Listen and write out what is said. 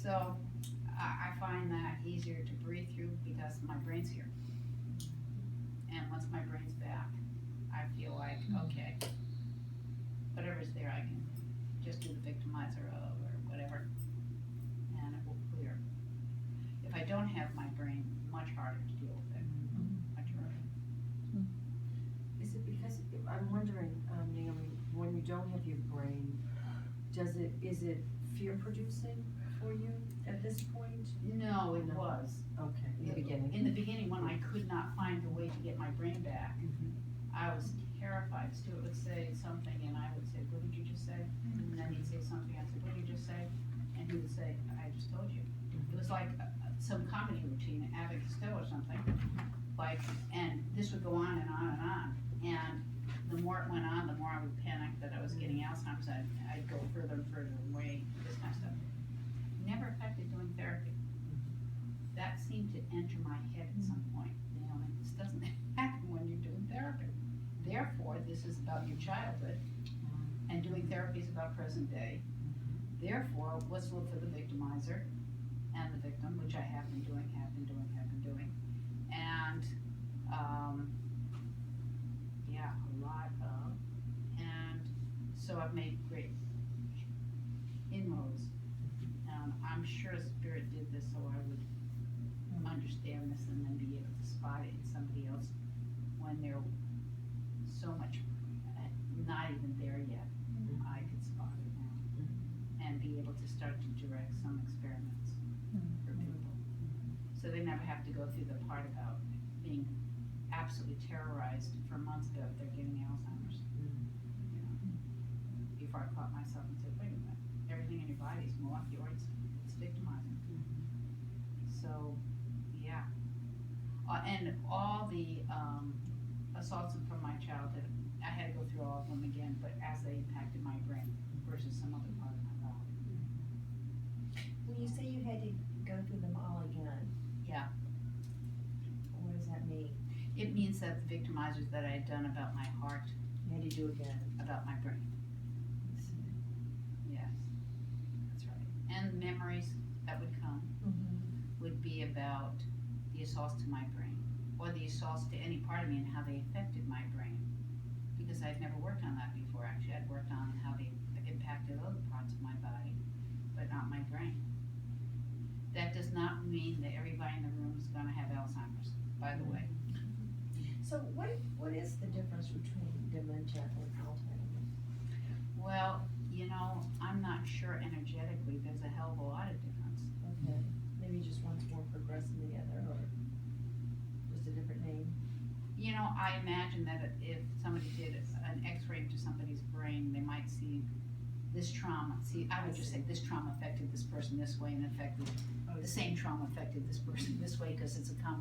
So I find that easier to breathe through because my brain's here. And once my brain's back, I feel like, okay, whatever's there, I can just do the victimizer of or whatever, and it will clear. If I don't have my brain, much harder to deal with it, much harder. Is it because, I'm wondering, Naomi, when you don't have your brain, is it fear producing for you at this point? No, it No. was. Okay, in the beginning. In the beginning, when I could not find a way to get my brain back, I was terrified. Stuart would say something and I would say, what did you just say? And then he'd say something, I'd say, what did you just say? And he would say, I just told you. It was like some comedy routine, Abbott Costello or something. Like, and this would go on and on and on. And the more it went on, the more I would panic that I was getting Alzheimer's. I'd go further and further away, this kind of stuff. Never affected doing therapy. That seemed to enter my head at some point. You know, like, this doesn't happen when you're doing therapy. Therefore, this is about your childhood, and doing therapy is about present day. Therefore, let's look for the victimizer and the victim, which I have been doing. And, yeah, a lot of, and so I've made great inroads. I'm sure Spirit did this so I would understand this and then be able to spot it in somebody else when they're so much not even there yet. I could spot it now and be able to start to direct some experiments for people. So they never have to go through the part about being absolutely terrorized for months about they're getting Alzheimer's. You know, before I caught myself and said, wait a minute, everything in your body is molecular, it's victimizing. So, yeah. And all the assaults from my childhood, I had to go through all of them again, but as they impacted my brain versus some other part of my body. When you say you had to go through them all again, Yeah. what does that mean? It means that the victimizers that I had done about my heart, You had to do again. about my brain. Yes, that's right. And memories that would come would be about the assaults to my brain, or the assaults to any part of me and how they affected my brain. Because I'd never worked on that before. Actually, I'd worked on how they impacted other parts of my body, but not my brain. That does not mean that everybody in the room is gonna have Alzheimer's, by the way. So what is the difference between dementia and Alzheimer's? Well, you know, I'm not sure energetically, there's a hell of a lot of difference. Okay, maybe just one's more progressive than the other, or just a different name? You know, I imagine that if somebody did an x-ray to somebody's brain, they might see this trauma. See, I would just say this trauma affected this person this way and affected, the same trauma affected this person this way, because it's a combination